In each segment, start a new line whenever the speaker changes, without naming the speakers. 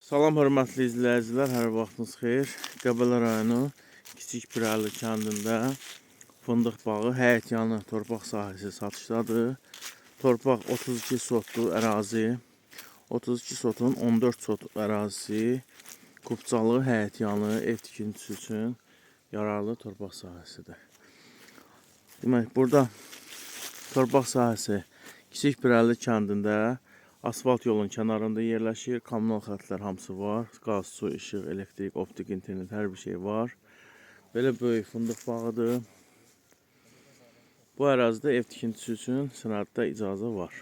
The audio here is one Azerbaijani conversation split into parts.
Salam hörmətli izləyicilər, hər vaxtınız xeyir. Qəbələ rayonu Kiçik Pirəli kəndində fındıq bağı həyətyanı torpaq sahəsi satışdadır. Torpaq 32 sotlu ərazi, 32 sotun 14 sot ərazisi, Qubcalı həyətyanı ev tikintisi üçün yararlı torpaq sahəsidir. Demək, burada torpaq sahəsi Kiçik Pirəli kəndində asfalt yolun kənarında yerləşir. Kommunal xətlər hamısı var. Qaz, su, işıq, elektrik, optik, internet, hər bir şey var. Belə böyük fındıq bağıdır. Bu ərazidə ev tikintisi üçün sənəddə icazə var.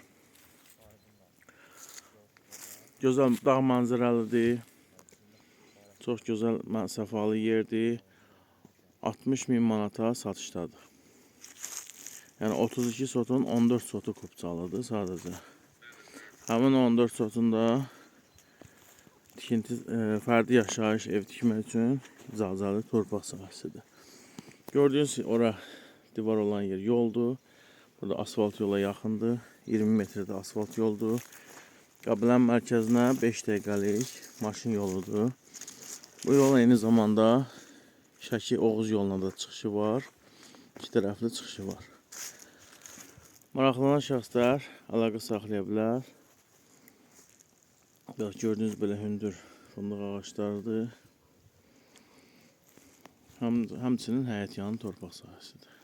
Gözəl dağ mənzərəlidir. Çox gözəl səfalı yerdir. 60.000 manata satışdadır. Yəni 32 sotun 14 sotu Qubcalıdır sadəcə. Həmin 14 sotunda tikinti, fərdi yaşayış ev tikmək üçün icazəli torpaq sahəsidir. Gördüyünüz ora divar olan yer yoldur. Burada asfalt yola yaxındır. 20 metrdə asfalt yoldur. Qəbələnin mərkəzinə 5 dəqiqəlik maşın yoludur. Bu yol eyni zamanda Şəki Oğuz yoluna da çıxışı var. İki tərəfli çıxışı var. Maraqlanan şəxslər əlaqə saxlaya bilər. Gördüyünüz belə hündür fındıq ağaçlarıdır. Həmçinin həyətyanı torpaq sahəsidir.